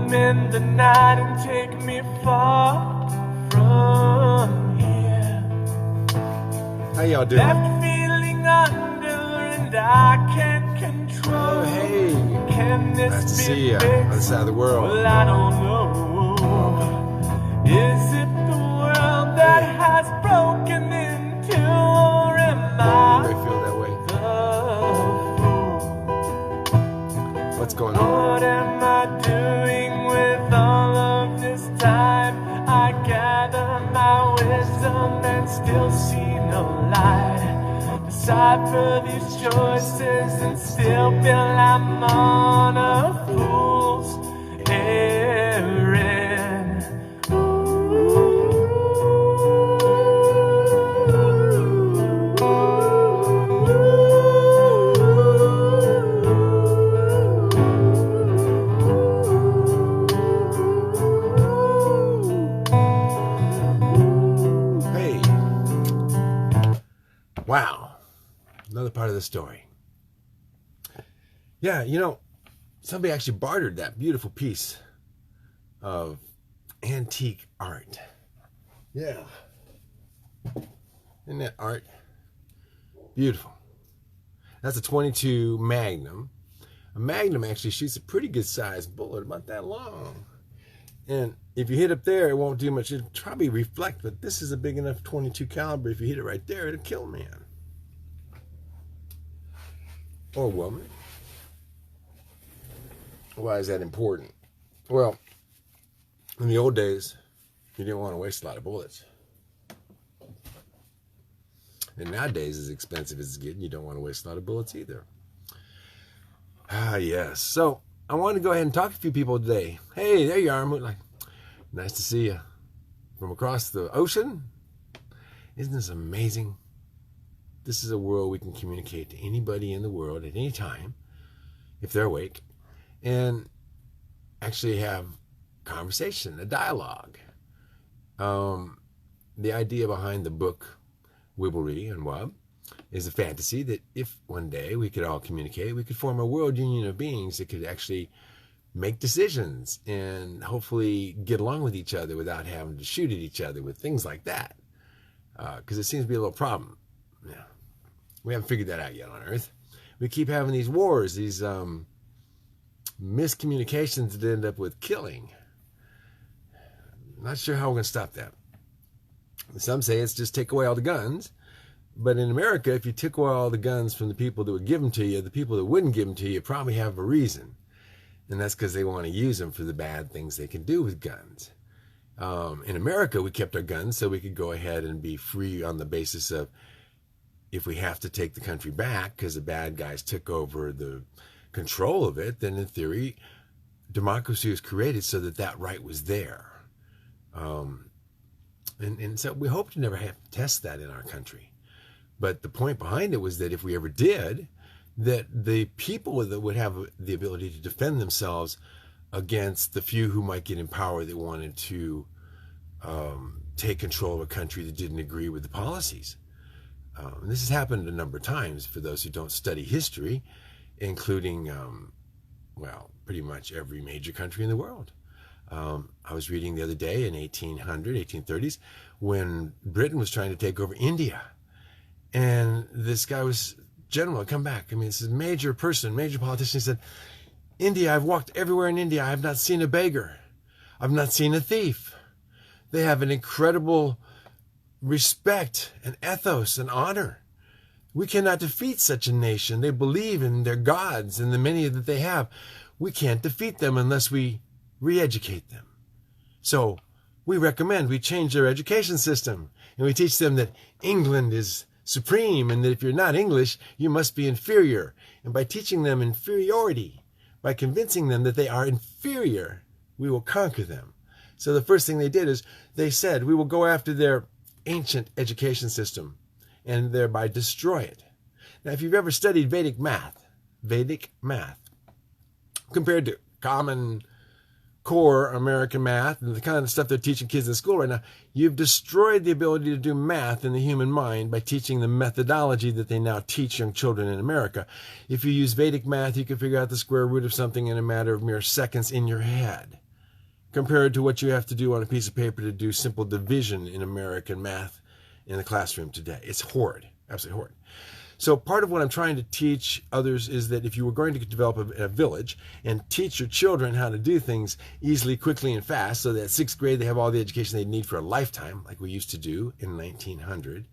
come in the night and take me far from here. How y'all doing? Left feeling under and I can't control. Oh, hey. Can this Nice to be see you on fixed? the side of the world. Well, I don't know. Is it the world that has broken into, or am I Anybody feel that way? the fool? What's going on? What am I doing with all of this time? I gather my wisdom and still see no light. Decipher these choices and still feel I'm on a fool's errand. Hey. Wow. Another part of the story. Yeah, you know, somebody actually bartered that beautiful piece of antique art. Yeah. Isn't that art? Beautiful. That's a 22 Magnum. A Magnum actually shoots a pretty good sized bullet, about that long. And if you hit up there, it won't do much. It'll probably reflect, but this is a big enough 22 caliber. If you hit it right there, it'll kill a man. Or woman. Why is that important? Well, in the old days, you didn't want to waste a lot of bullets. And nowadays, as expensive as it's getting, you don't want to waste a lot of bullets either. Ah, yes. So, I wanted to go ahead and talk to a few people today. Hey, there you are. Like, nice to see you. From across the ocean. Isn't this amazing? This is a world we can communicate to anybody in the world at any time, if they're awake, and actually have conversation, a dialogue. The idea behind the book, Wibblery and Wub, is a fantasy that if one day we could all communicate, we could form a world union of beings that could actually make decisions and hopefully get along with each other without having to shoot at each other with things like that. Because it seems to be a little problem. Yeah. We haven't figured that out yet on Earth. We keep having these wars, these miscommunications that end up with killing. Not sure how we're going to stop that. Some say it's just take away all the guns. But in America, if you took away all the guns from the people that would give them to you, the people that wouldn't give them to you probably have a reason. And that's because they want to use them for the bad things they can do with guns. In America, we kept our guns so we could go ahead and be free on the basis of if we have to take the country back because the bad guys took over the control of it, then in theory, democracy was created so that that right was there. And so we hope to never have to test that in our country. But the point behind it was that if we ever did, that the people that would have the ability to defend themselves against the few who might get in power that wanted to take control of a country that didn't agree with the policies. And this has happened a number of times for those who don't study history, including, well, pretty much every major country in the world. I was reading the other day in 1830s when Britain was trying to take over India. And this guy was general, come back. I mean, this is a major person, major politician. He said, India, I've walked everywhere in India. I have not seen a beggar. I've not seen a thief. They have an incredible respect and ethos and honor. We cannot defeat such a nation. They believe in their gods and the many that they have. We can't defeat them unless we re-educate them. So we recommend we change their education system and we teach them that England is supreme and that if you're not English, you must be inferior. And by teaching them inferiority, by convincing them that they are inferior, we will conquer them. So the first thing they did is they said, we will go after their ancient education system and thereby destroy it. Now, if you've ever studied Vedic math, compared to common core American math and the kind of stuff they're teaching kids in school right now, you've destroyed the ability to do math in the human mind by teaching the methodology that they now teach young children in America. If you use Vedic math, you can figure out the square root of something in a matter of mere seconds in your head. compared to what you have to do on a piece of paper to do simple division in American math in the classroom today. It's horrid, absolutely horrid. So part of what I'm trying to teach others is that if you were going to develop a village and teach your children how to do things easily, quickly, and fast, so that at 6th grade they have all the education they need for a lifetime, like we used to do in 1900,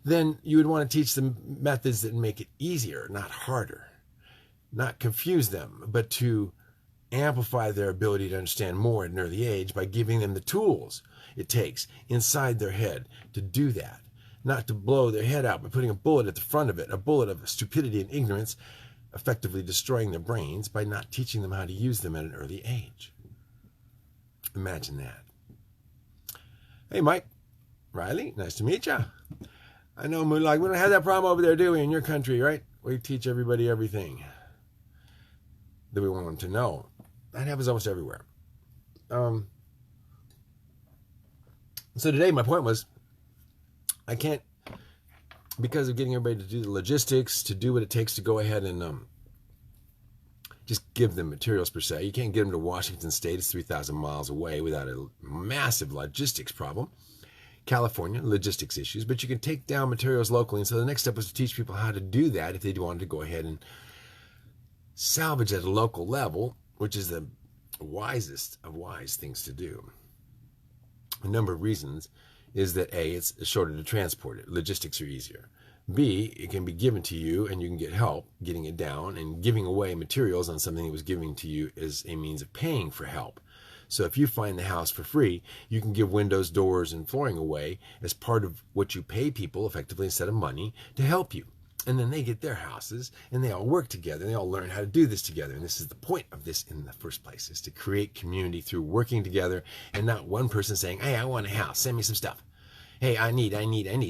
then you would want to teach them methods that make it easier, not harder. Not confuse them, but to amplify their ability to understand more at an early age by giving them the tools it takes inside their head to do that. Not to blow their head out by putting a bullet at the front of it, a bullet of stupidity and ignorance, effectively destroying their brains by not teaching them how to use them at an early age. Imagine that. Hey, Mike. Riley, nice to meet you. I know, Moonlight, we don't have that problem over there, do we, in your country, right? We teach everybody everything that we want them to know. That happens almost everywhere. So today my point was, I can't, because of getting everybody to do the logistics, to do what it takes to go ahead and just give them materials per se. You can't get them to Washington State. It's 3,000 miles away without a massive logistics problem. California, logistics issues. But you can take down materials locally. And so the next step was to teach people how to do that if they wanted to go ahead and salvage at a local level, which is the wisest of wise things to do. A number of reasons is that A, it's shorter to transport it. Logistics are easier. B, it can be given to you and you can get help getting it down, and giving away materials on something that was given to you is a means of paying for help. So if you find the house for free, you can give windows, doors, and flooring away as part of what you pay people effectively instead of money to help you. And then they get their houses and they all work together and they all learn how to do this together. And this is the point of this in the first place, is to create community through working together and not one person saying, hey, I want a house, send me some stuff. Hey, I need.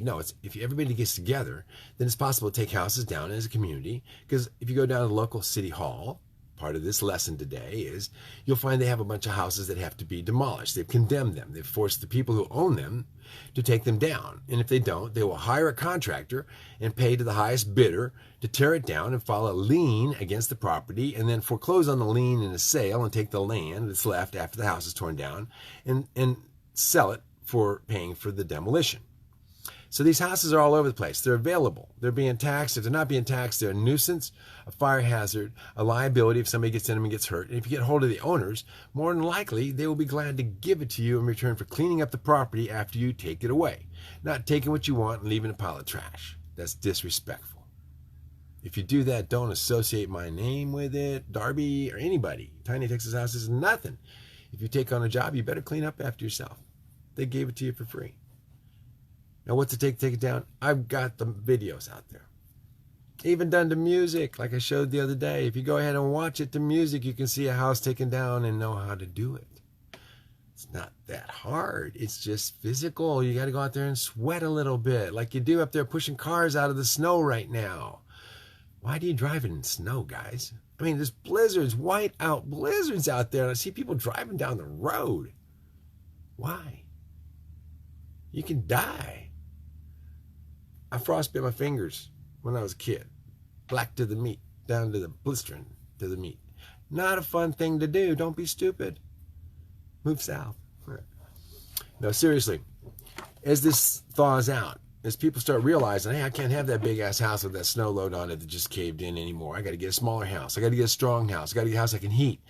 No, it's if everybody gets together, then it's possible to take houses down as a community. Because if you go down to the local city hall, part of this lesson today is you'll find they have a bunch of houses that have to be demolished. They've condemned them. They've forced the people who own them to take them down. And if they don't, they will hire a contractor and pay to the highest bidder to tear it down and file a lien against the property, and then foreclose on the lien in a sale and take the land that's left after the house is torn down and sell it for paying for the demolition. So these houses are all over the place. They're available. They're being taxed. If they're not being taxed, they're a nuisance, a fire hazard, a liability if somebody gets in them and gets hurt. And if you get hold of the owners, more than likely, they will be glad to give it to you in return for cleaning up the property after you take it away. Not taking what you want and leaving a pile of trash. That's disrespectful. If you do that, don't associate my name with it, Darby, or anybody. Tiny Texas House is nothing. If you take on a job, you better clean up after yourself. They gave it to you for free. Now, what's it take to take it down? I've got the videos out there. Even done to music, like I showed the other day. If you go ahead and watch it to music, you can see a house taken down and know how to do it. It's not that hard. It's just physical. You got to go out there and sweat a little bit, like you do up there pushing cars out of the snow right now. Why do you drive in snow, guys? I mean, there's blizzards, white out blizzards out there, and I see people driving down the road. Why? You can die. I frostbit my fingers when I was a kid. Black to the meat, down to the blistering to the meat. Not a fun thing to do. Don't be stupid. Move south. No, seriously. As this thaws out, as people start realizing, hey, I can't have that big-ass house with that snow load on it that just caved in anymore. I got to get a smaller house. I got to get a strong house. I got to get a house I can heat.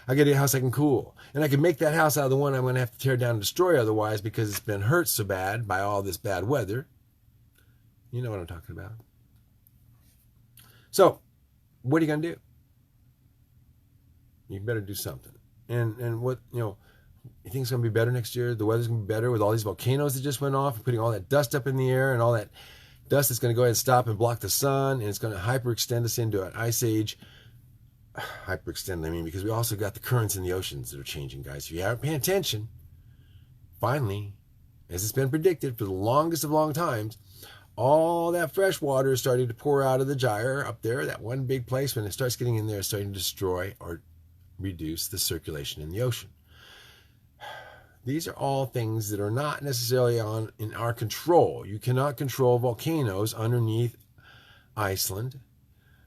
I got to get a house I can cool. And I can make that house out of the one I'm going to have to tear down and destroy otherwise because it's been hurt so bad by all this bad weather. You know what I'm talking about. So, what are you going to do? You better do something. And what, you think it's going to be better next year? The weather's going to be better with all these volcanoes that just went off and putting all that dust up in the air and all that dust that's going to go ahead and stop and block the sun, and it's going to hyperextend us into an ice age. Hyperextend, I mean, because we also got the currents in the oceans that are changing, guys. If you aren't paying attention, finally, as it's been predicted for the longest of long times, all that fresh water is starting to pour out of the gyre up there, that one big place. When it starts getting in there, it's starting to destroy or reduce the circulation in the ocean. These are all things that are not necessarily in our control. You cannot control volcanoes underneath Iceland.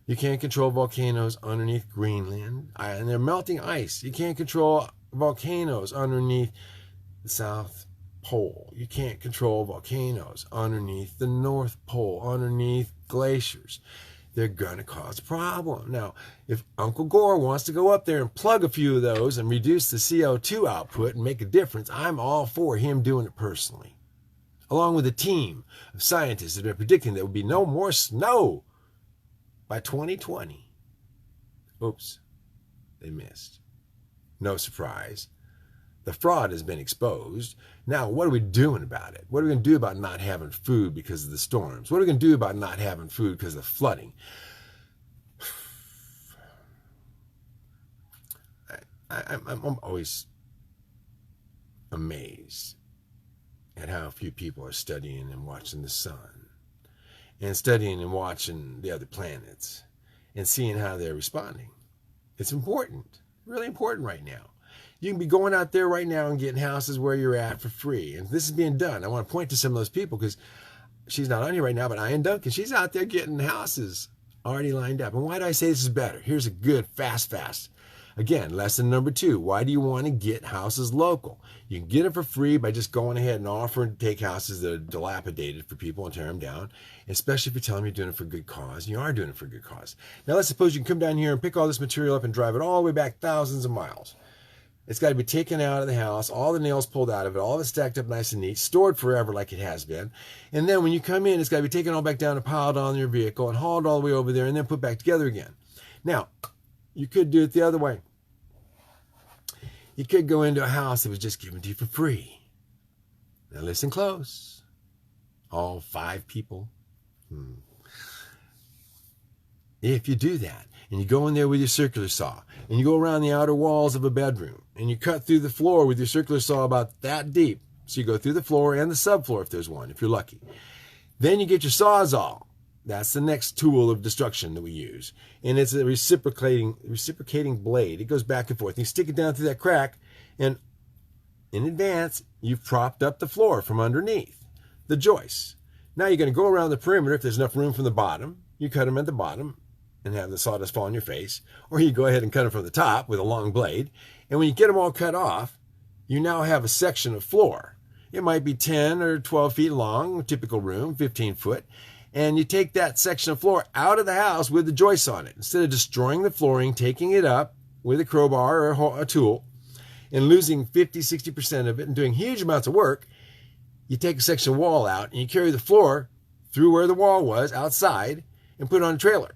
You can't control volcanoes underneath Greenland, and they're melting ice. You can't control volcanoes underneath the South Pole. You can't control volcanoes underneath the North Pole, underneath glaciers. They're going to cause a problem. Now, if Uncle Gore wants to go up there and plug a few of those and reduce the CO2 output and make a difference, I'm all for him doing it personally. Along with a team of scientists that are predicting there will be no more snow by 2020. Oops, they missed. No surprise. The fraud has been exposed. Now, what are we doing about it? What are we going to do about not having food because of the storms? What are we going to do about not having food because of the flooding? I'm always amazed at how few people are studying and watching the sun and studying and watching the other planets and seeing how they're responding. It's important, really important right now. You can be going out there right now and getting houses where you're at for free. And this is being done. I want to point to some of those people because she's not on here right now, but Ian Duncan, she's out there getting houses already lined up. And why do I say this is better? Here's a good fast. Again, lesson number 2. Why do you want to get houses local? You can get them for free by just going ahead and offering to take houses that are dilapidated for people and tear them down, especially if you tell them you're doing it for a good cause. You are doing it for a good cause. Now, let's suppose you can come down here and pick all this material up and drive it all the way back thousands of miles. It's got to be taken out of the house, all the nails pulled out of it, all of it stacked up nice and neat, stored forever like it has been. And then when you come in, it's got to be taken all back down and piled on your vehicle and hauled all the way over there and then put back together again. Now, you could do it the other way. You could go into a house that was just given to you for free. Now listen close. All 5 people. If you do that, and you go in there with your circular saw, and you go around the outer walls of a bedroom, and you cut through the floor with your circular saw about that deep. So you go through the floor and the subfloor if there's one, if you're lucky. Then you get your Sawzall. That's the next tool of destruction that we use. And it's a reciprocating blade. It goes back and forth. You stick it down through that crack, and in advance, you've propped up the floor from underneath the joists. Now you're going to go around the perimeter if there's enough room from the bottom. You cut them at the bottom and have the sawdust fall on your face. Or you go ahead and cut them from the top with a long blade. And when you get them all cut off, you now have a section of floor. It might be 10 or 12 feet long, typical room, 15 foot. And you take that section of floor out of the house with the joists on it. Instead of destroying the flooring, taking it up with a crowbar or a tool and losing 50, 60% of it and doing huge amounts of work, you take a section of wall out and you carry the floor through where the wall was outside and put it on a trailer.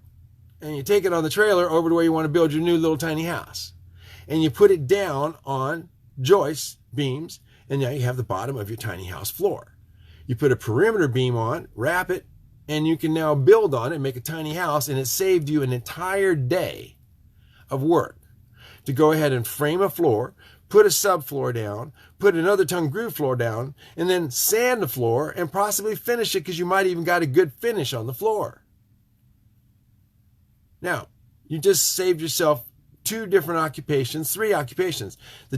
And you take it on the trailer over to where you want to build your new little tiny house. And you put it down on joists, beams, and now you have the bottom of your tiny house floor. You put a perimeter beam on, wrap it, and you can now build on it and make a tiny house, and it saved you an entire day of work to go ahead and frame a floor, put a subfloor down, put another tongue groove floor down, and then sand the floor and possibly finish it because you might even got a good finish on the floor. Now, you just saved yourself 2 different occupations, 3 occupations. The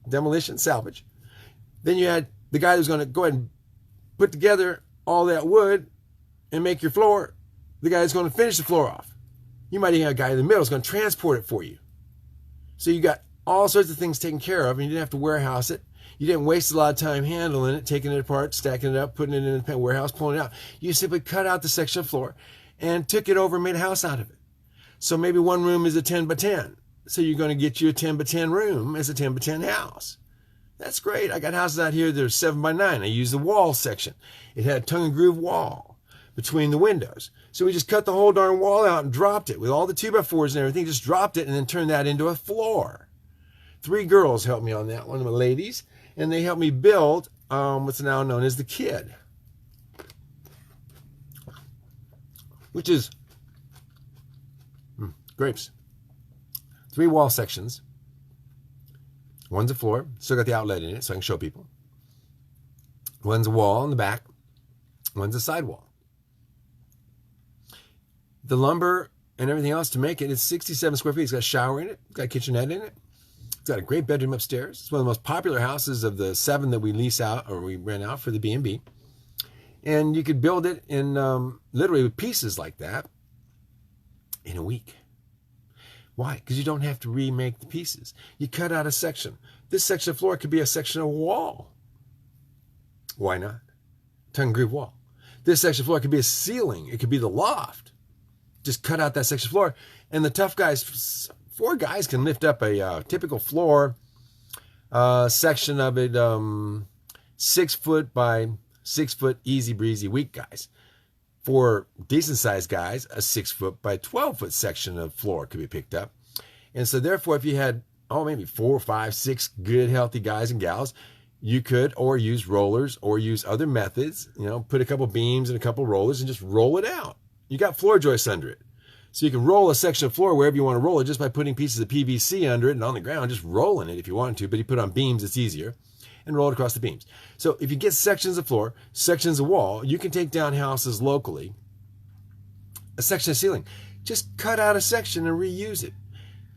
demolition, salvage. Then you had the guy who's going to go ahead and put together all that wood and make your floor. The guy that's going to finish the floor off. You might even have a guy in the middle who's going to transport it for you. So you got all sorts of things taken care of, and you didn't have to warehouse it. You didn't waste a lot of time handling it, taking it apart, stacking it up, putting it in the warehouse, pulling it out. You simply cut out the section of floor and took it over and made a house out of it. So maybe one room is a 10 by 10. So you're going to get you a 10 by 10 room as a 10 by 10 house. That's great. I got houses out here that are 7 by 9. I used the wall section. It had a tongue and groove wall between the windows. So we just cut the whole darn wall out and dropped it with all the 2x4s and everything. Just dropped it and then turned that into a floor. 3 girls helped me on that, one of my ladies, and they helped me build what's now known as the Kid, which is grapes. 3 wall sections. One's a floor, still got the outlet in it so I can show people. One's a wall in the back. One's a sidewall. The lumber and everything else to make it is 67 square feet. It's got a shower in it. It's got a kitchenette in it. It's got a great bedroom upstairs. It's one of the most popular houses of the 7 that we lease out or we rent out for the B&B. And you could build it in literally with pieces like that in a week. Why? Because you don't have to remake the pieces. You cut out a section. This section of floor could be a section of wall. Why not? Tongue and groove wall. This section of floor could be a ceiling. It could be the loft. Just cut out that section of floor. And the tough guys, 4 guys can lift up a typical floor section of it, 6 foot by 6 foot, easy breezy, weak guys. For decent sized guys, a 6 foot by 12 foot section of floor could be picked up. And so therefore, if you had, maybe 4, 5, 6 good, healthy guys and gals, you could, or use rollers or use other methods, put a couple beams and a couple rollers and just roll it out. You got floor joists under it. So you can roll a section of floor wherever you want to roll it just by putting pieces of PVC under it and on the ground, just rolling it if you want to, but you put it on beams, it's easier, and roll it across the beams. So if you get sections of floor, sections of wall, you can take down houses locally, a section of ceiling. Just cut out a section and reuse it.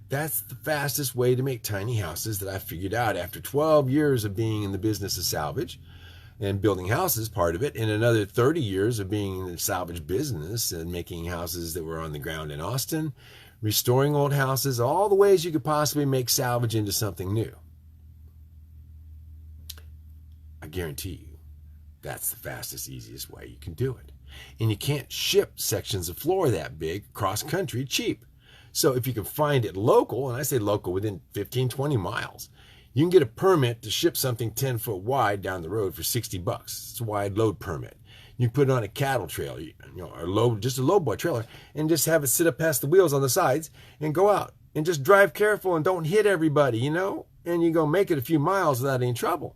That's the fastest way to make tiny houses that I figured out after 12 years of being in the business of salvage and building houses, part of it, and another 30 years of being in the salvage business and making houses that were on the ground in Austin, restoring old houses, all the ways you could possibly make salvage into something new. I guarantee you, that's the fastest, easiest way you can do it. And you can't ship sections of floor that big cross country cheap. So if you can find it local, and I say local within 15, 20 miles, you can get a permit to ship something 10 foot wide down the road for $60. It's a wide load permit. You put it on a cattle trailer, just a low boy trailer, and just have it sit up past the wheels on the sides and go out and just drive careful and don't hit everybody, and you go make it a few miles without any trouble.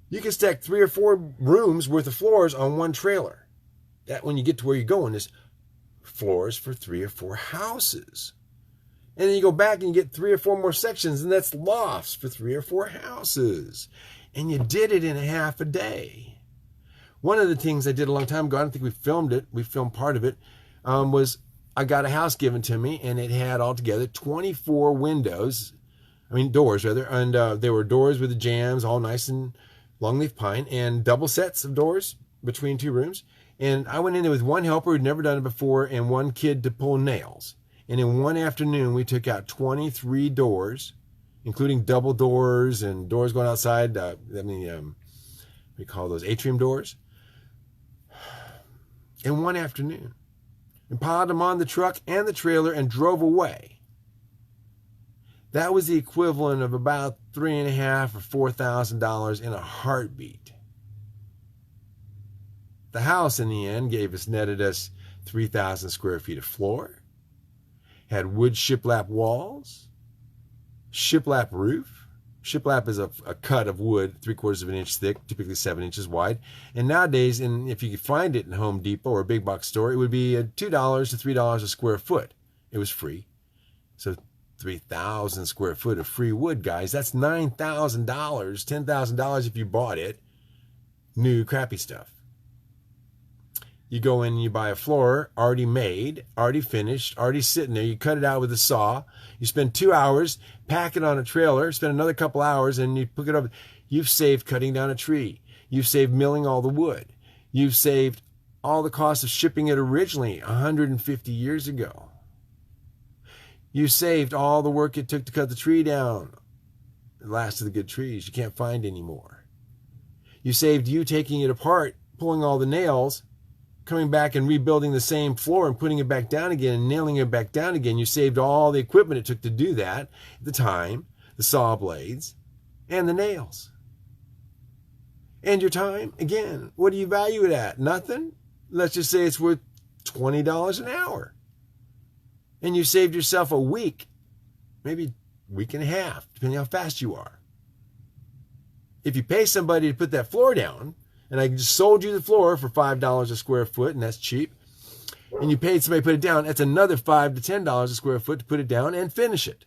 You can stack 3 or 4 rooms worth of floors on one trailer. That when you get to where you're going is floors for 3 or 4 houses. And then you go back and you get 3 or 4 more sections, and that's lofts for 3 or 4 houses. And you did it in a half a day. One of the things I did a long time ago, I don't think we filmed it, we filmed part of it, was I got a house given to me, and it had altogether 24 doors rather, and there were doors with the jambs, all nice and longleaf pine, and double sets of doors between 2 rooms. And I went in there with 1 helper who'd never done it before and 1 kid to pull nails. And in one afternoon, we took out 23 doors, including double doors and doors going outside. We call those atrium doors. In one afternoon. And piled them on the truck and the trailer and drove away. That was the equivalent of about $3,500 or $4,000 in a heartbeat. The house in the end netted us 3,000 square feet of floor, had wood shiplap walls, shiplap roof. Shiplap is a cut of wood 3/4 of an inch thick, typically 7 inches wide. And nowadays, if you could find it in Home Depot or a big box store, it would be $2 to $3 a square foot. It was free. So 3,000 square foot of free wood, guys. That's $9,000, $10,000 if you bought it. New crappy stuff. You go in and you buy a floor already made, already finished, already sitting there. You cut it out with a saw. You spend 2 hours, pack it on a trailer, spend another couple hours, and you pick it up. You've saved cutting down a tree. You've saved milling all the wood. You've saved all the cost of shipping it originally 150 years ago. You saved all the work it took to cut the tree down. The last of the good trees you can't find anymore. You saved you taking it apart, pulling all the nails, coming back and rebuilding the same floor and putting it back down again and nailing it back down again. You saved all the equipment it took to do that at the time, the saw blades, and the nails. And your time, again, what do you value it at? Nothing? Let's just say it's worth $20 an hour. And you saved yourself a week, maybe a week and a half, depending how fast you are. If you pay somebody to put that floor down, and I just sold you the floor for $5 a square foot, and that's cheap, and you paid somebody to put it down, that's another $5 to $10 a square foot to put it down and finish it.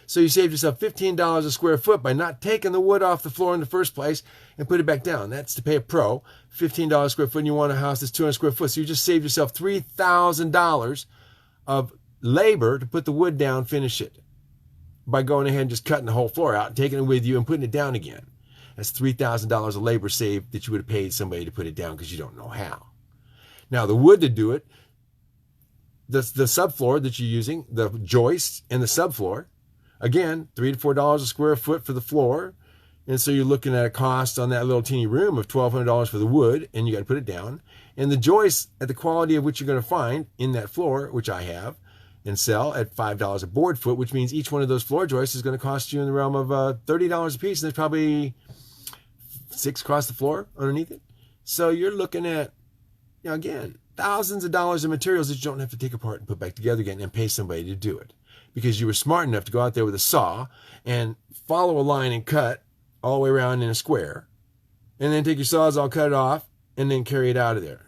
So you saved yourself $15 a square foot by not taking the wood off the floor in the first place and put it back down. That's to pay a pro, $15 a square foot, and you want a house that's 200 square foot. So you just saved yourself $3,000 of labor to put the wood down, finish it, by going ahead and just cutting the whole floor out, taking it with you, and putting it down again. That's $3,000 of labor saved that you would have paid somebody to put it down because you don't know how. Now, the wood to do it, the subfloor that you're using, the joists and the subfloor. Again, $3 to $4 a square foot for the floor. And so you're looking at a cost on that little teeny room of $1,200 for the wood, and you got to put it down. And the joists at the quality of which you're going to find in that floor, which I have and sell at $5 a board foot, which means each one of those floor joists is going to cost you in the realm of $30 a piece. And there's probably 6 across the floor underneath it. So you're looking at, again, thousands of dollars of materials that you don't have to take apart and put back together again and pay somebody to do it. Because you were smart enough to go out there with a saw and follow a line and cut all the way around in a square. And then take your sawzall, cut it off, and then carry it out of there.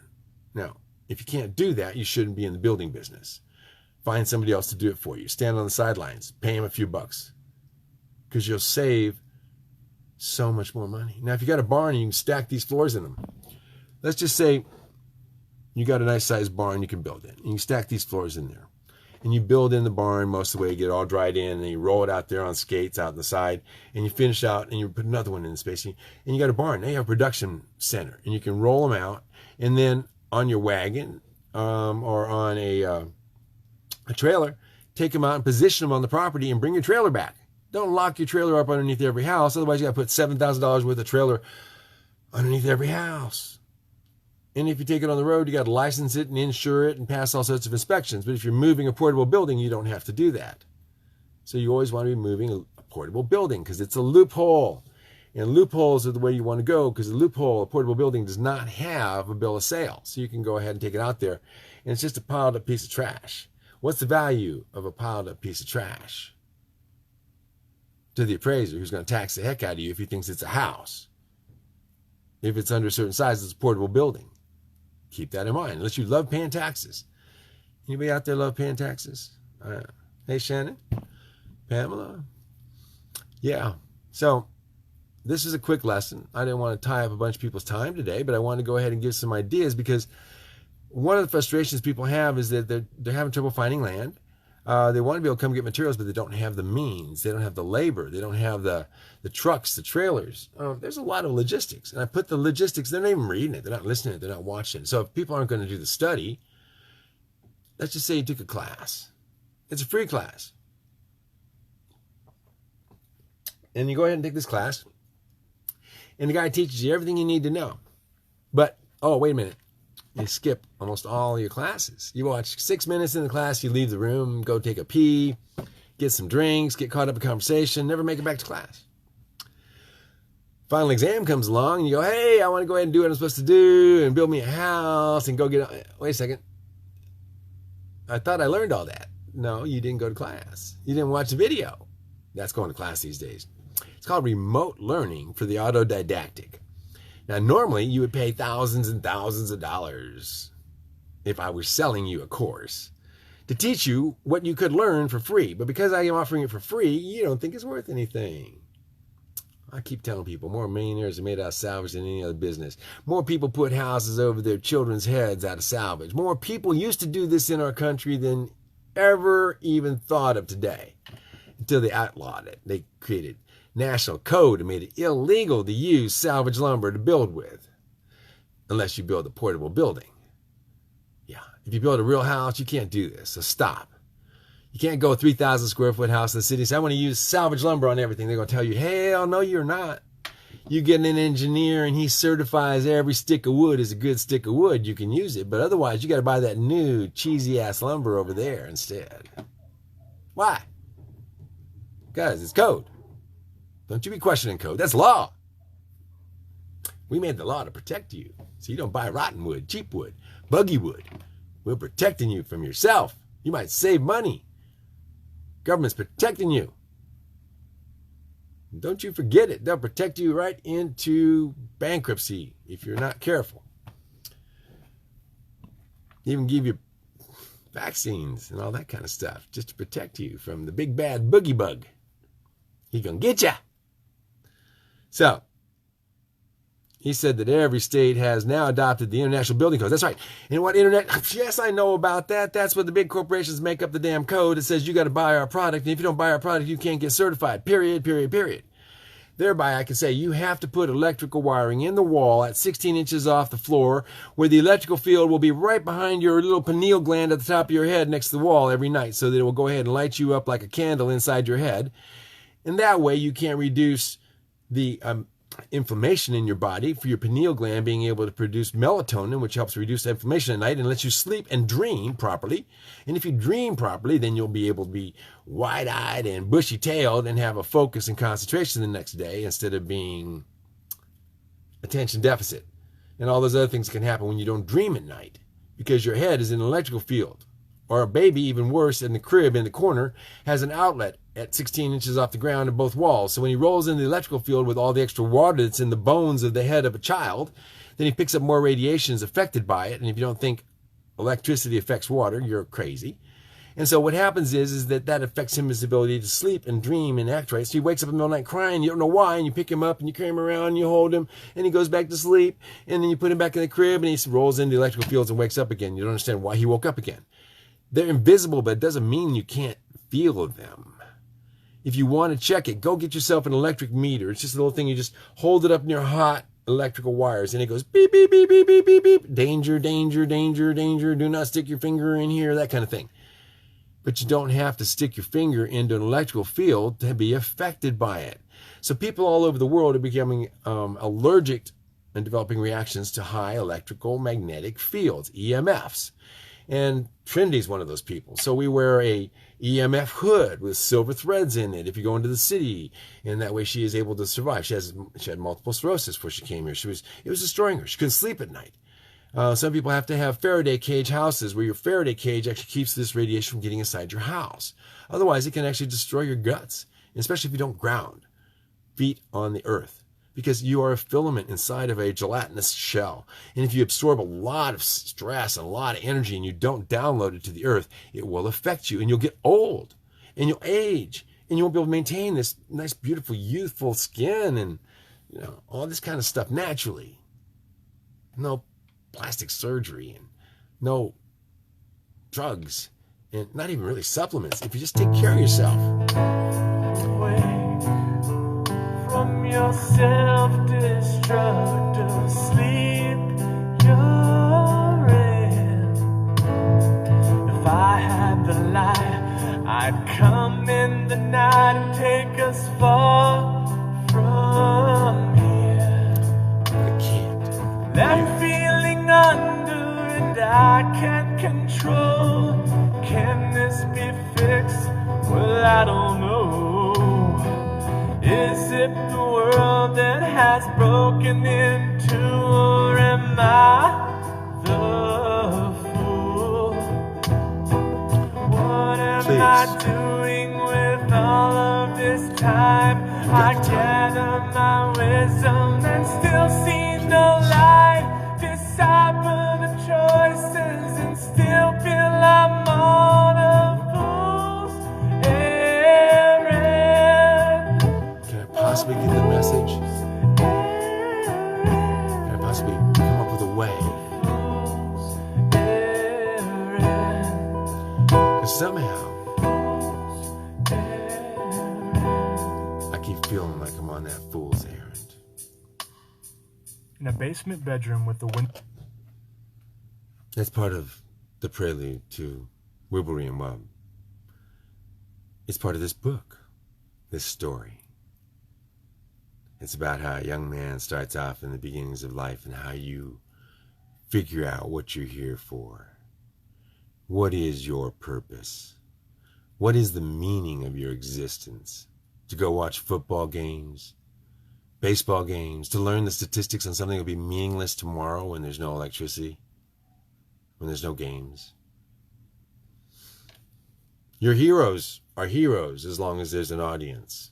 Now, if you can't do that, you shouldn't be in the building business. Find somebody else to do it for you. Stand on the sidelines. Pay them a few bucks. Because you'll save so much more money. Now, if you got a barn and you can stack these floors in them, let's just say you got a nice sized barn you can build in. And you can stack these floors in there. And you build in the barn most of the way, you get it all dried in, and you roll it out there on skates out on the side, and you finish out, and you put another one in the space. And you got a barn. Now you have a production center, and you can roll them out, and then on your wagon or on a trailer, take them out and position them on the property and bring your trailer back. Don't lock your trailer up underneath every house. Otherwise, you got to put $7,000 worth of trailer underneath every house. And if you take it on the road, you got to license it and insure it and pass all sorts of inspections. But if you're moving a portable building, you don't have to do that. So you always want to be moving a portable building because it's a loophole. And loopholes are the way you want to go because a portable building, does not have a bill of sale. So you can go ahead and take it out there. And it's just a piled up piece of trash. What's the value of a piled up piece of trash? To the appraiser, who's going to tax the heck out of you if he thinks it's a house. If it's under a certain size, it's a portable building. Keep that in mind, unless you love paying taxes. Anybody out there love paying taxes? Hey, Shannon? Pamela? Yeah. So this is a quick lesson. I didn't want to tie up a bunch of people's time today, but I wanted to go ahead and give some ideas because one of the frustrations people have is that they're having trouble finding land. They want to be able to come get materials, but they don't have the means. They don't have the labor. They don't have the trucks, the trailers. There's a lot of logistics. And I put the logistics, they're not even reading it. They're not listening to it. They're not watching it. So if people aren't going to do the study, let's just say you took a class. It's a free class. And you go ahead and take this class. And the guy teaches you everything you need to know. But, oh, wait a minute. You skip almost all your classes. You watch 6 minutes in the class, you leave the room, go take a pee, get some drinks, get caught up in conversation, never make it back to class. Final exam comes along, and you go, hey, I want to go ahead and do what I'm supposed to do and build me a house and go get... Wait a second. I thought I learned all that. No, you didn't go to class. You didn't watch the video. That's going to class these days. It's called remote learning for the autodidactic. Now, normally, you would pay thousands and thousands of dollars if I was selling you a course to teach you what you could learn for free. But because I am offering it for free, you don't think it's worth anything. I keep telling people, more millionaires are made out of salvage than any other business. More people put houses over their children's heads out of salvage. More people used to do this in our country than ever even thought of today. Until they outlawed it. They created national code and made it illegal to use salvage lumber to build with. Unless you build a portable building. Yeah, if you build a real house, you can't do this, so stop. You can't go a 3,000 square foot house in the city and say, I want to use salvage lumber on everything. They're going to tell you, hell no, you're not. You get an engineer and he certifies every stick of wood is a good stick of wood, you can use it. But otherwise, you got to buy that new cheesy ass lumber over there instead. Why? Because it's code. Don't you be questioning code. That's law. We made the law to protect you. So you don't buy rotten wood, cheap wood, buggy wood. We're protecting you from yourself. You might save money. Government's protecting you. Don't you forget it. They'll protect you right into bankruptcy if you're not careful. Even give you vaccines and all that kind of stuff just to protect you from the big bad boogie bug. He's going to get you. So, he said that every state has now adopted the International Building Code. That's right. And what internet? Yes, I know about that. That's what the big corporations make up the damn code. It says you got to buy our product. And if you don't buy our product, you can't get certified. Period, period, period. Thereby, I can say you have to put electrical wiring in the wall at 16 inches off the floor, where the electrical field will be right behind your little pineal gland at the top of your head next to the wall every night, so that it will go ahead and light you up like a candle inside your head. And that way you can reduce the inflammation in your body for your pineal gland being able to produce melatonin, which helps reduce inflammation at night and lets you sleep and dream properly. And if you dream properly, then you'll be able to be wide-eyed and bushy-tailed and have a focus and concentration the next day instead of being attention deficit. And all those other things can happen when you don't dream at night because your head is in an electrical field. Or a baby, even worse, in the crib in the corner, has an outlet at 16 inches off the ground in both walls. So when he rolls into the electrical field with all the extra water that's in the bones of the head of a child, then he picks up more radiations affected by it. And if you don't think electricity affects water, you're crazy. And so what happens is that affects his ability to sleep and dream and act right. So he wakes up in the middle of the night crying, you don't know why, and you pick him up and you carry him around and you hold him and he goes back to sleep. And then you put him back in the crib and he rolls into the electrical fields and wakes up again. You don't understand why he woke up again. They're invisible, but it doesn't mean you can't feel them. If you want to check it, go get yourself an electric meter. It's just a little thing. You just hold it up near hot electrical wires, and it goes beep, beep, beep, beep, beep, beep, beep. Danger, danger, danger, danger. Do not stick your finger in here, that kind of thing. But you don't have to stick your finger into an electrical field to be affected by it. So people all over the world are becoming allergic and developing reactions to high electrical magnetic fields, EMFs. And Trinity's one of those people. So we wear a EMF hood with silver threads in it if you go into the city. And that way she is able to survive. She had multiple sclerosis before she came here. It was destroying her. She couldn't sleep at night. Some people have to have Faraday cage houses where your Faraday cage actually keeps this radiation from getting inside your house. Otherwise, it can actually destroy your guts, especially if you don't ground feet on the earth. Because you are a filament inside of a gelatinous shell. And if you absorb a lot of stress and a lot of energy and you don't download it to the earth, it will affect you and you'll get old and you'll age and you won't be able to maintain this nice, beautiful, youthful skin and all this kind of stuff naturally. No plastic surgery and no drugs and not even really supplements if you just take care of yourself. From your self-destructive sleep you're in. If I had the light, I'd come in the night and take us far from here. I can't. That feeling under and I can't control. Can this be fixed? Well, I don't know. Is it the world that has broken into, or am I the fool? What am I doing with all of this time? I gather my wisdom and still see no light. Decipher the choices and still feel I'm on a fool's errand. Can I possibly get the message? Can I possibly come up with a way? Because somehow I keep feeling like I'm on that fool's errand. In a basement bedroom with the window. That's part of the prelude to Wibblery and Wub. It's part of this book, this story. It's about how a young man starts off in the beginnings of life and how you figure out what you're here for. What is your purpose? What is the meaning of your existence? To go watch football games, baseball games, to learn the statistics on something that will be meaningless tomorrow when there's no electricity, when there's no games. Your heroes are heroes as long as there's an audience.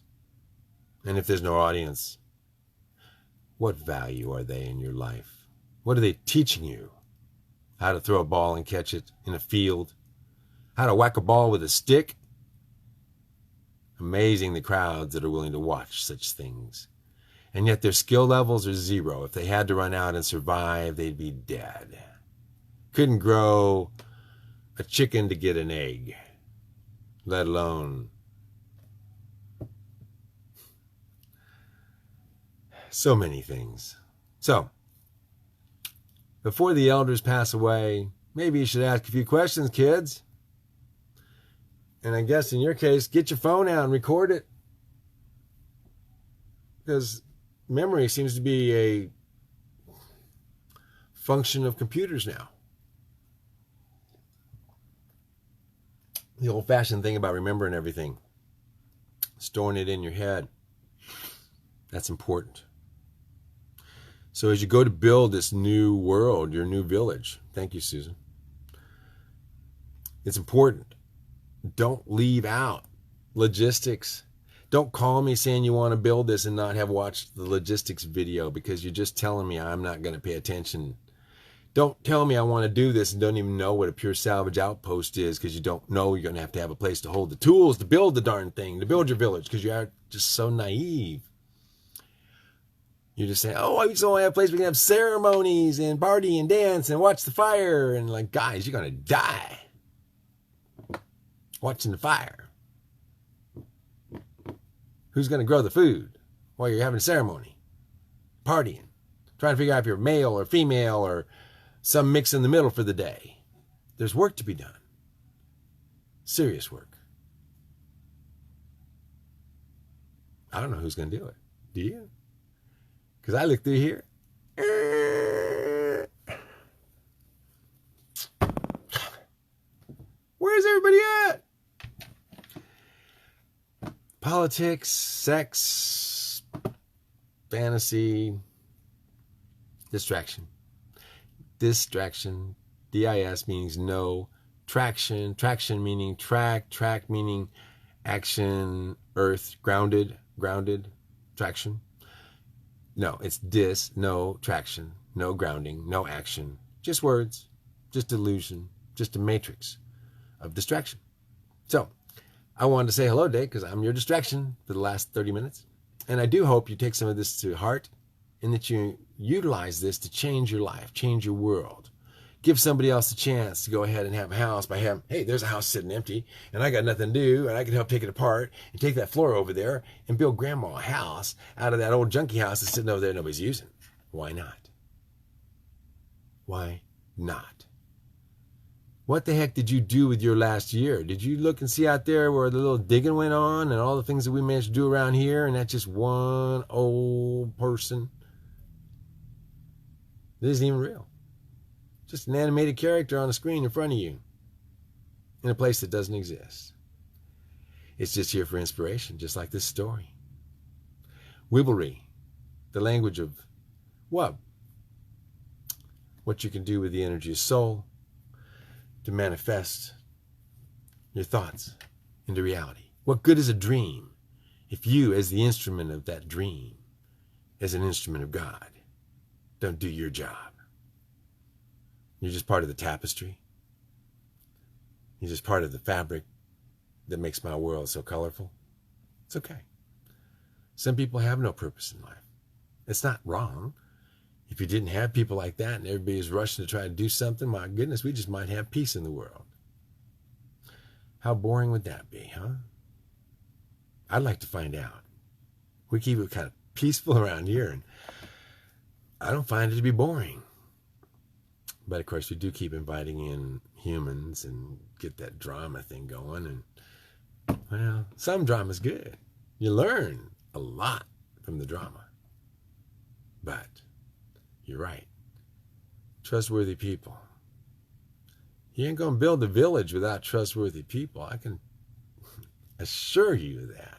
And if there's no audience, what value are they in your life? What are they teaching you? How to throw a ball and catch it in a field? How to whack a ball with a stick? Amazing the crowds that are willing to watch such things. And yet their skill levels are zero. If they had to run out and survive, they'd be dead. Couldn't grow a chicken to get an egg, let alone So many things. So, before the elders pass away, maybe you should ask a few questions, kids. And I guess in your case, get your phone out and record it. Because memory seems to be a function of computers now. The old-fashioned thing about remembering everything, storing it in your head, that's important. So as you go to build this new world, your new village, thank you, Susan, it's important. Don't leave out logistics. Don't call me saying you want to build this and not have watched the logistics video because you're just telling me I'm not going to pay attention. Don't tell me I want to do this and don't even know what a pure salvage outpost is because you don't know you're going to have a place to hold the tools to build the darn thing, to build your village, because you are just so naive. You're just saying, oh, I just want to have a place we can have ceremonies and party and dance and watch the fire. And like, guys, you're going to die watching the fire. Who's going to grow the food while you're having a ceremony? Partying. Trying to figure out if you're male or female or some mix in the middle for the day. There's work to be done. Serious work. I don't know who's going to do it. Do you? Because I look through here. Where's everybody at? Politics, sex, fantasy, distraction. Distraction. DIS means no. Traction. Traction meaning track. Track meaning action. Earth. Grounded. Grounded. Traction. No, it's no traction, no grounding, no action. Just words. Just illusion. Just a matrix of distraction. So, I wanted to say hello today because I'm your distraction for the last 30 minutes. And I do hope you take some of this to heart and that you utilize this to change your life, change your world. Give somebody else a chance to go ahead and have a house by having, hey, there's a house sitting empty and I got nothing to do and I can help take it apart and take that floor over there and build grandma a house out of that old junky house that's sitting over there nobody's using. Why not? Why not? What the heck did you do with your last year? Did you look and see out there where the little digging went on and all the things that we managed to do around here and that's just one old person? This isn't even real. Just an animated character on a screen in front of you in a place that doesn't exist. It's just here for inspiration, just like this story. Wibblery, the language of what you can do with the energy of soul to manifest your thoughts into reality. What good is a dream if you, as the instrument of that dream, as an instrument of God, don't do your job? You're just part of the tapestry. You're just part of the fabric that makes my world so colorful. It's okay. Some people have no purpose in life. It's not wrong. If you didn't have people like that and everybody's rushing to try to do something, my goodness, we just might have peace in the world. How boring would that be, huh? I'd like to find out. We keep it kind of peaceful around here, and I don't find it to be boring. But, of course, we do keep inviting in humans and get that drama thing going. And, well, some drama's good. You learn a lot from the drama. But you're right. Trustworthy people. You ain't going to build a village without trustworthy people. I can assure you of that.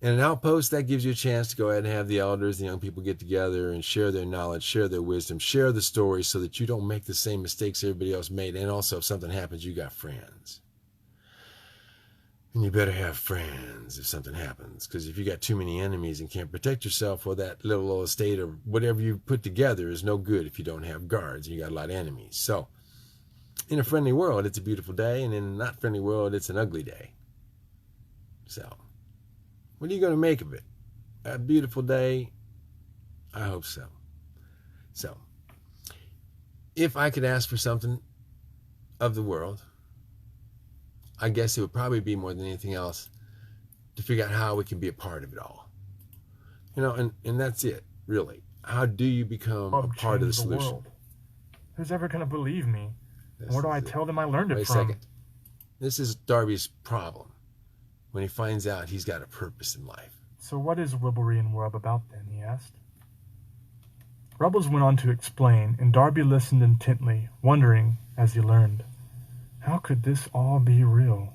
And an outpost, that gives you a chance to go ahead and have the elders, the young people get together and share their knowledge, share their wisdom, share the stories so that you don't make the same mistakes everybody else made. And also, if something happens, you got friends. And you better have friends if something happens. Because if you got too many enemies and can't protect yourself, well, that little old estate or whatever you put together is no good if you don't have guards and you got a lot of enemies. So, in a friendly world, it's a beautiful day. And in a not friendly world, it's an ugly day. So, what are you going to make of it? A beautiful day? I hope so. So, if I could ask for something of the world, I guess it would probably be more than anything else to figure out how we can be a part of it all. And that's it, really. How do you become a part of the solution? World. Who's ever going to believe me? Where do I tell them I learned it from? Wait a second. This is Darby's problem when he finds out he's got a purpose in life. So what is Wibblery and Wub about then, he asked. Rubbles went on to explain, and Darby listened intently, wondering, as he learned, how could this all be real?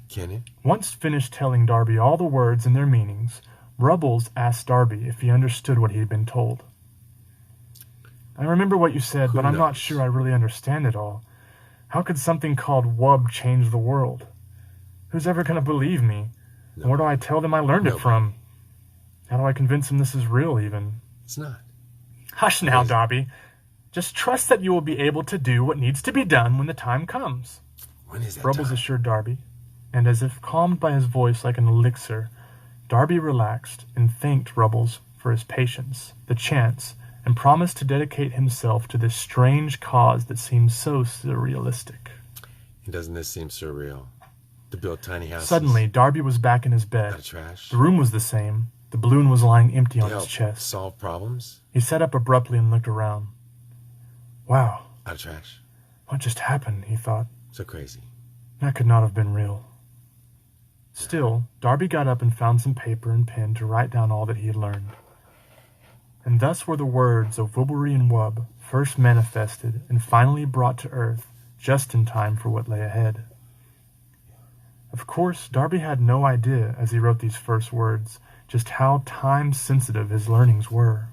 Can it? Once finished telling Darby all the words and their meanings, Rubbles asked Darby if he understood what he had been told. I remember what you said, but I'm not sure I really understand it all. How could something called Wub change the world? Who's ever going to believe me? And where do I tell them I learned it from? How do I convince them this is real, even? It's not. Hush now, Darby. Just trust that you will be able to do what needs to be done when the time comes. When is that Rubbles time? assured Darby, and as if calmed by his voice like an elixir, Darby relaxed and thanked Rubbles for his patience, the chance, and promised to dedicate himself to this strange cause that seemed so surrealistic. And doesn't this seem surreal? To build tiny houses? Suddenly, Darby was back in his bed. Out of trash? The room was the same. The balloon was lying empty on his chest. Solve problems? He sat up abruptly and looked around. Wow. Out of trash? What just happened, he thought. So crazy. That could not have been real. Still, Darby got up and found some paper and pen to write down all that he had learned. And thus were the words of Wibblery and Wub first manifested and finally brought to earth just in time for what lay ahead. Of course, Darby had no idea as he wrote these first words just how time-sensitive his learnings were.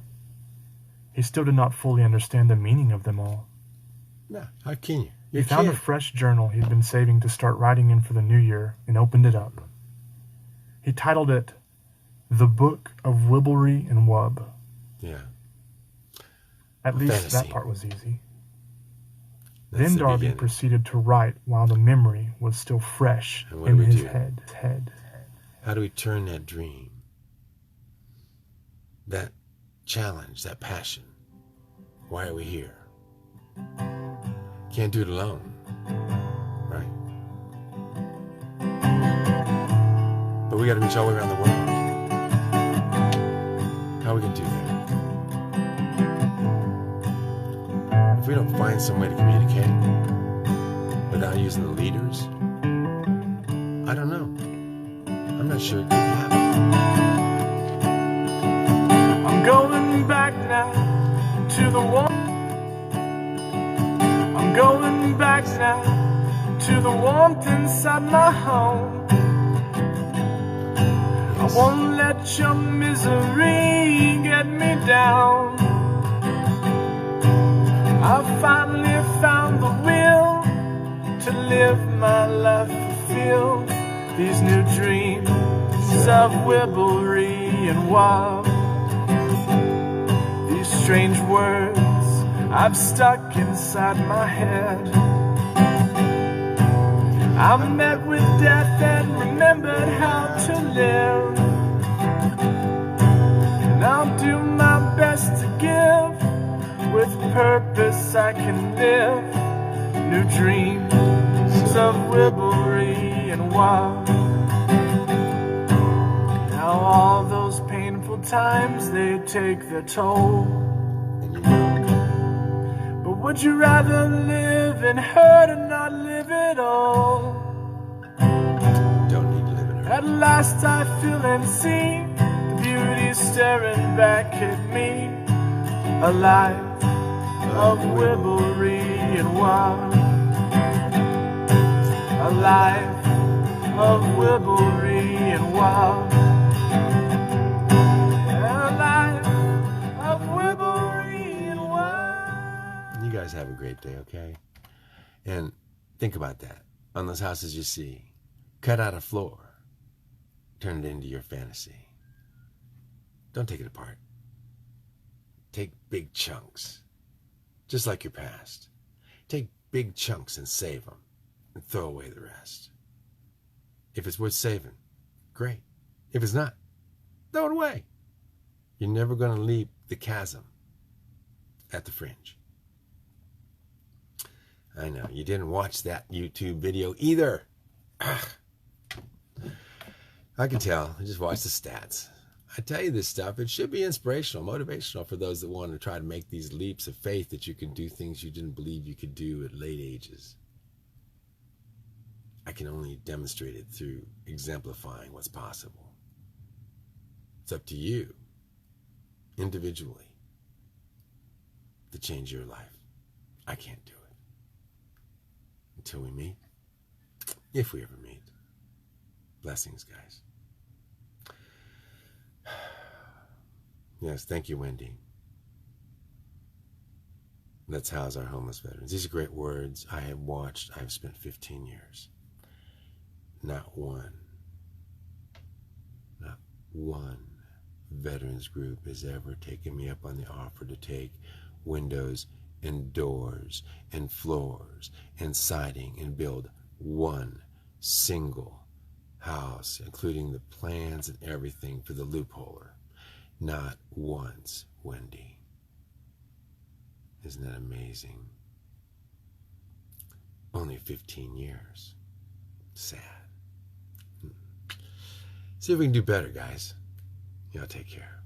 He still did not fully understand the meaning of them all. No, how can you? He found a fresh journal he'd been saving to start writing in for the new year and opened it up. He titled it, The Book of Wibblery and Wub. Yeah. At least Fantasy. that part was easy. That's Then the Darby beginning. proceeded to write while the memory was still fresh And what in do we his do? head. How do we turn that dream, that challenge, that passion? Why are we here? Can't do it alone, right? But we got to reach all the way around the world. How are we going to do that? If we don't find some way to communicate without using the leaders, I don't know. I'm not sure it could happen. I'm going back now to the one. I'm going back now to the warmth inside my home. I won't let your misery get me down. I finally found the will to live my life fulfilled. These new dreams of Wibblery and Wub. These strange words I've stuck inside my head. I met with death and remembered how to live. And I'll do my best to give. With purpose I can live. New dreams of Wibblery and Wub. Now all those painful times, they take their toll. And you know, But would you rather live in hurt or not live at all? don't need to live in her. At last I feel and see the beauty staring back at me. A life of Wibblery and Wub. A life of Wibblery and Wub. A life of Wibblery and Wub. You guys have a great day, okay? And think about that. On those houses you see, cut out a floor. Turn it into your fantasy. Don't take it apart. Take big chunks. Just like your past. Take big chunks and save them. And throw away the rest. If it's worth saving, great. If it's not, throw it away. You're never going to leap the chasm at the fringe. I know, you didn't watch that YouTube video either. Ugh. I can tell. I just watched the stats. I tell you this stuff, it should be inspirational, motivational for those that want to try to make these leaps of faith that you can do things you didn't believe you could do at late ages. I can only demonstrate it through exemplifying what's possible. It's up to you, individually, to change your life. I can't do it. Until we meet, if we ever meet. Blessings, guys. Yes, thank you, Wendy. Let's house our homeless veterans. These are great words. I have spent 15 years. Not one veterans group has ever taken me up on the offer to take windows and doors and floors and siding and build one single house, including the plans and everything for the loopholer. Not once, Wendy. Isn't that amazing? Only 15 years. Sad. See if we can do better, guys. Y'all take care.